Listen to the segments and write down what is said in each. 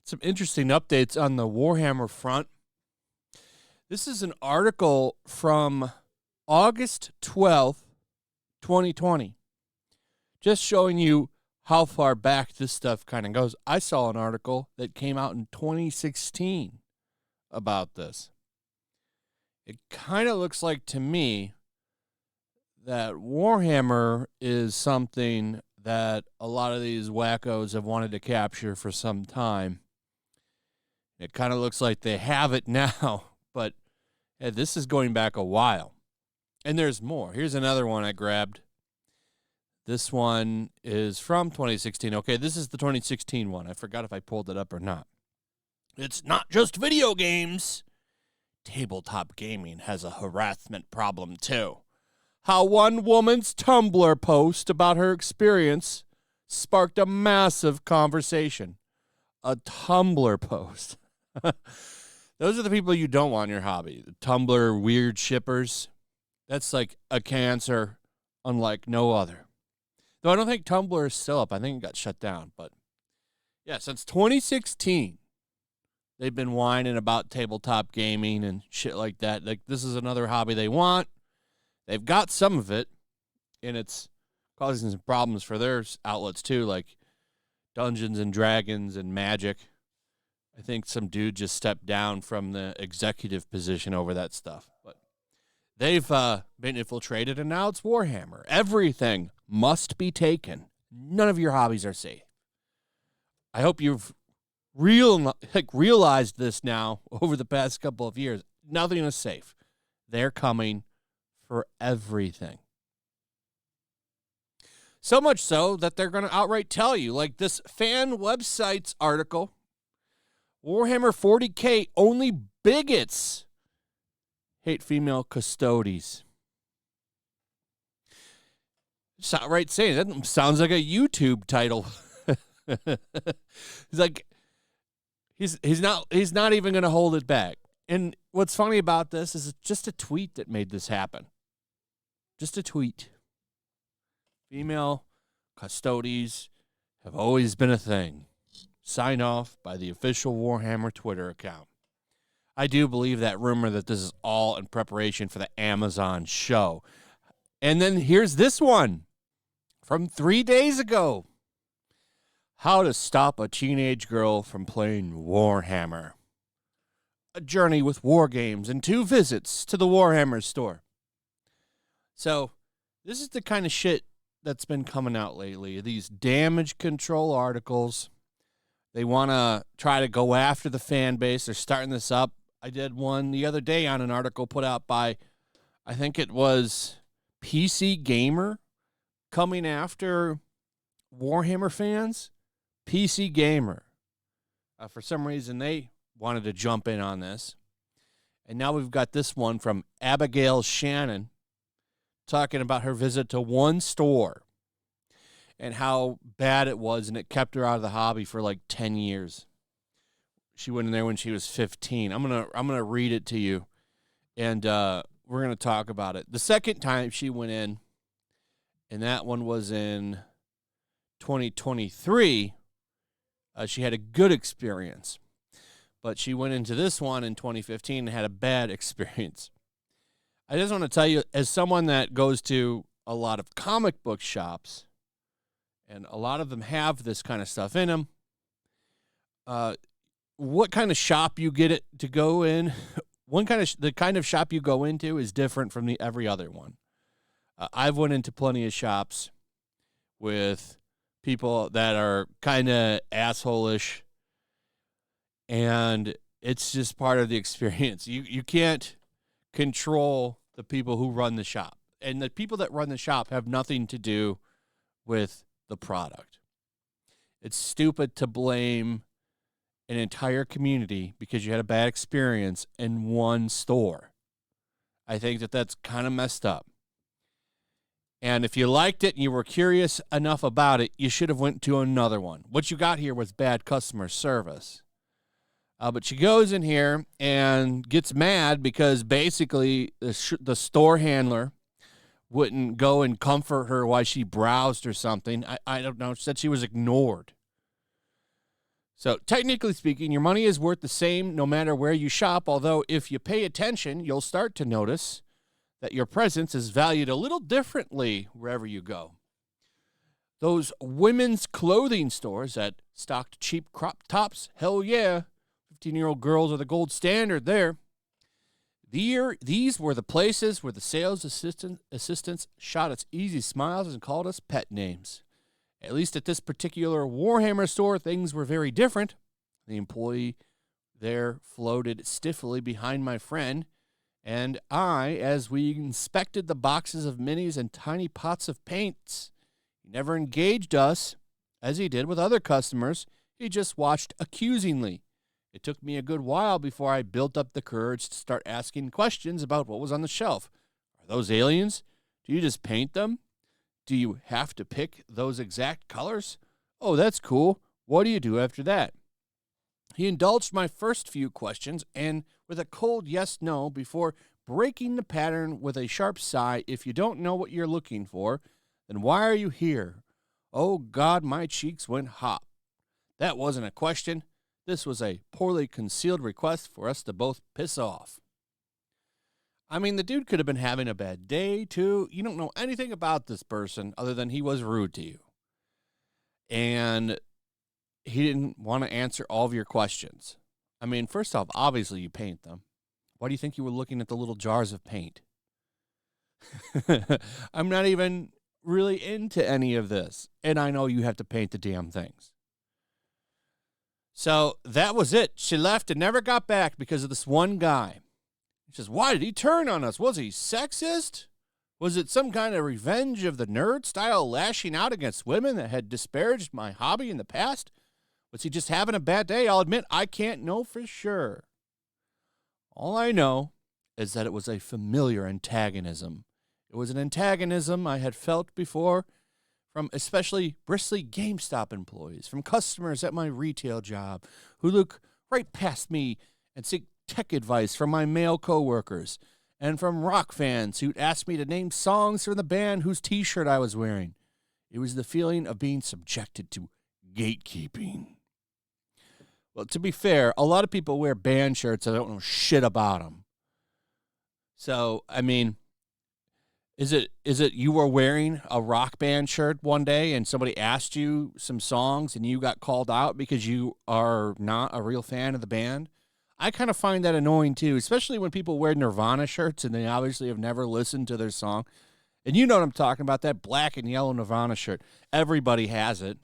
Some interesting updates on the Warhammer front. This is an article from August 12th, 2020. Just showing you how far back this stuff kind of goes. I saw an article that came out in 2016 about this. It kind of looks like to me that Warhammer is something that a lot of these wackos have wanted to capture for some time. It kind of looks like they have it now, but this is going back a while. And there's more. Here's another one I grabbed. This one is from 2016. Okay, this is the 2016 one. I forgot if I pulled it up or not. It's not just video games. Tabletop gaming has a harassment problem too. How one woman's Tumblr post about her experience sparked a massive conversation. A Tumblr post. Those are the people you don't want in your hobby. The Tumblr weird shippers. That's like a cancer unlike no other. Though I don't think Tumblr is still up. I think it got shut down. But yeah, since 2016, they've been whining about tabletop gaming and shit like that. Like, this is another hobby they want. They've got some of it, and it's causing some problems for their outlets too, like Dungeons and Dragons and Magic. I think some dude just stepped down from the executive position over that stuff. But they've been infiltrated, and now it's Warhammer. Everything must be taken. None of your hobbies are safe. I hope you've realized this now over the past couple of years. Nothing is safe. They're coming for everything. So much so that they're going to outright tell you, like this fan website's article, Warhammer 40K, only bigots hate female custodies. It's outright saying that sounds like a YouTube title. He's like, he's not even going to hold it back. And what's funny about this is it's just a tweet that made this happen. Just a tweet. Female custodies have always been a thing. Sign off by the official Warhammer Twitter account. I do believe that rumor that this is all in preparation for the Amazon show. And then here's this one from 3 days ago. How to stop a teenage girl from playing Warhammer. A journey with war games and 2 visits to the Warhammer store. So, this is the kind of shit that's been coming out lately. These damage control articles. They want to try to go after the fan base. They're starting this up. I did one the other day on an article put out by, I think it was PC Gamer, coming after Warhammer fans. PC Gamer. For some reason, they wanted to jump in on this. And now we've got this one from Abigail Shannon talking about her visit to one store and how bad it was, and it kept her out of the hobby for like 10 years. She went in there when she was 15. I'm gonna read it to you, and we're gonna talk about it. The second time she went in, and that one was in 2023, she had a good experience. But she went into this one in 2015 and had a bad experience. I just want to tell you, as someone that goes to a lot of comic book shops, and a lot of them have this kind of stuff in them, what kind of shop you get it to go in, the kind of shop you go into is different from every other one. I've went into plenty of shops with people that are kind of asshole-ish, and it's just part of the experience. You can't control the people who run the shop. And the people that run the shop have nothing to do with the product. It's stupid to blame an entire community because you had a bad experience in one store. I think that's kind of messed up. And if you liked it and you were curious enough about it, you should have went to another one. What you got here was bad customer service. But she goes in here and gets mad because basically the store handler wouldn't go and comfort her while she browsed or something. I don't know. She said she was ignored. So technically speaking, your money is worth the same no matter where you shop, although if you pay attention, you'll start to notice that your presence is valued a little differently wherever you go. Those women's clothing stores that stocked cheap crop tops, hell yeah, 15-year-old girls are the gold standard there. These were the places where the sales assistants shot us easy smiles and called us pet names. At least at this particular Warhammer store, things were very different. The employee there floated stiffly behind my friend, and I, as we inspected the boxes of minis and tiny pots of paints, he never engaged us, as he did with other customers. He just watched accusingly. It took me a good while before I built up the courage to start asking questions about what was on the shelf. Are those aliens? Do you just paint them? Do you have to pick those exact colors? Oh, that's cool. What do you do after that? He indulged my first few questions and with a cold yes-no before breaking the pattern with a sharp sigh. If you don't know what you're looking for, then why are you here? Oh, God, my cheeks went hot. That wasn't a question. This was a poorly concealed request for us to both piss off. I mean, the dude could have been having a bad day, too. You don't know anything about this person other than he was rude to you. And he didn't want to answer all of your questions. I mean, first off, obviously you paint them. Why do you think you were looking at the little jars of paint? I'm not even really into any of this. And I know you have to paint the damn things. So that was it. She left and never got back because of this one guy. She says, why did he turn on us? Was he sexist? Was it some kind of revenge of the nerd style lashing out against women that had disparaged my hobby in the past? Was he just having a bad day? I'll admit I can't know for sure. All I know is that it was a familiar antagonism. It was an antagonism I had felt before from especially bristly GameStop employees, from customers at my retail job who look right past me and seek tech advice from my male coworkers, and from rock fans who'd ask me to name songs from the band whose t-shirt I was wearing. It was the feeling of being subjected to gatekeeping. Well, to be fair, a lot of people wear band shirts and don't know shit about them. So, I mean, is it you were wearing a rock band shirt one day and somebody asked you some songs and you got called out because you are not a real fan of the band? I kind of find that annoying too, especially when people wear Nirvana shirts and they obviously have never listened to their song. And you know what I'm talking about, that black and yellow Nirvana shirt. Everybody has it.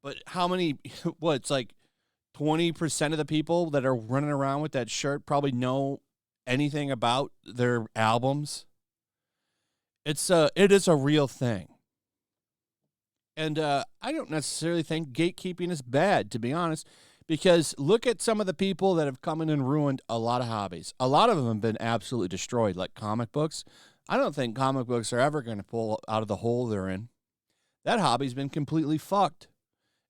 But how many, it's like 20% of the people that are running around with that shirt probably know anything about their albums. It is a real thing. And I don't necessarily think gatekeeping is bad, to be honest. Because look at some of the people that have come in and ruined a lot of hobbies. A lot of them have been absolutely destroyed, like comic books. I don't think comic books are ever going to pull out of the hole they're in. That hobby's been completely fucked.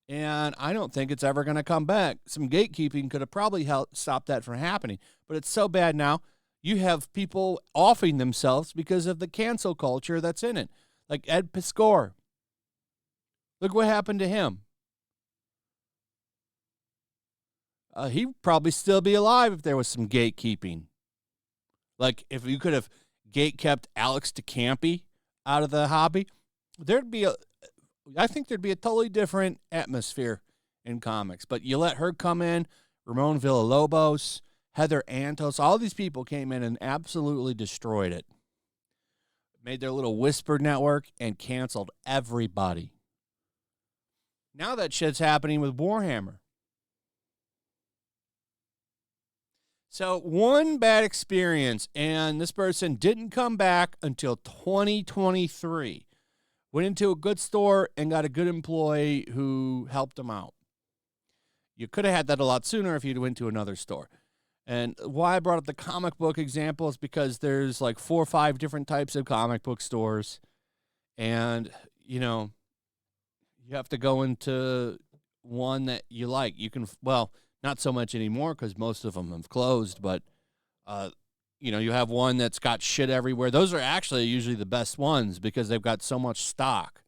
And I don't think it's ever going to come back. Some gatekeeping could have probably helped stop that from happening. But it's so bad now, you have people offing themselves because of the cancel culture that's in it. Like Ed Piscor. Look what happened to him. He'd probably still be alive if there was some gatekeeping. Like, if you could have gate-kept Alex DeCampi out of the hobby, I think there'd be a totally different atmosphere in comics. But you let her come in, Ramon Villalobos, Heather Antos, all these people came in and absolutely destroyed it. Made their little whisper network and canceled everybody. Now that shit's happening with Warhammer. So one bad experience, and this person didn't come back until 2023. Went into a good store and got a good employee who helped him out. You could have had that a lot sooner if you'd went to another store. And why I brought up the comic book example is because there's like 4 or 5 different types of comic book stores. And, you know, you have to go into one that you like. You can, well, not so much anymore because most of them have closed, but you know, you have one that's got shit everywhere. Those are actually usually the best ones because they've got so much stock.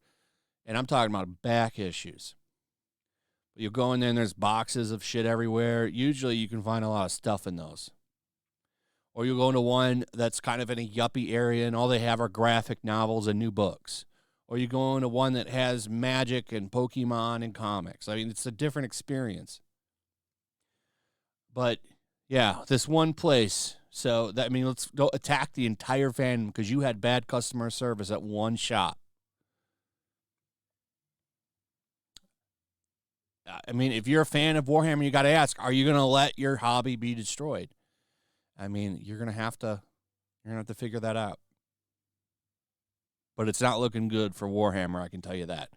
And I'm talking about back issues. You go in there and there's boxes of shit everywhere. Usually you can find a lot of stuff in those. Or you go into one that's kind of in a yuppie area and all they have are graphic novels and new books. Or you go into one that has magic and Pokemon and comics. I mean, it's a different experience. But, yeah, this one place. So, that, I mean, let's go attack the entire fandom because you had bad customer service at one shop. I mean, if you're a fan of Warhammer, you got to ask, are you going to let your hobby be destroyed? I mean, you're going to have to figure that out. But it's not looking good for Warhammer, I can tell you that.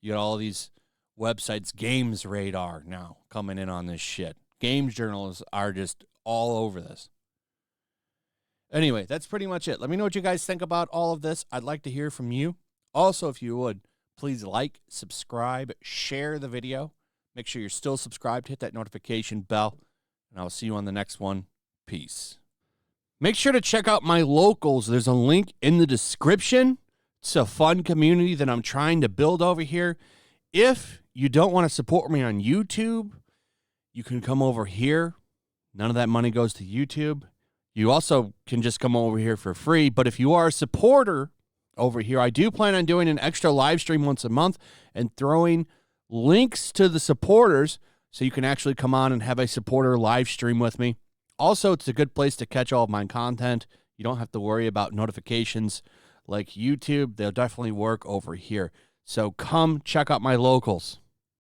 You got all these websites, Games Radar now coming in on this shit. Games journalists are just all over this. Anyway, that's pretty much it. Let me know what you guys think about all of this. I'd like to hear from you. Also, if you would, please like, subscribe, share the video. Make sure you're still subscribed. Hit that notification bell. And I'll see you on the next one. Peace. Make sure to check out my locals. There's a link in the description. It's a fun community that I'm trying to build over here. If you don't want to support me on YouTube, you can come over here. None of that money goes to YouTube. You also can just come over here for free. But if you are a supporter over here, I do plan on doing an extra live stream once a month and throwing links to the supporters so you can actually come on and have a supporter live stream with me. Also, it's a good place to catch all of my content. You don't have to worry about notifications like YouTube. They'll definitely work over here. So come check out my locals.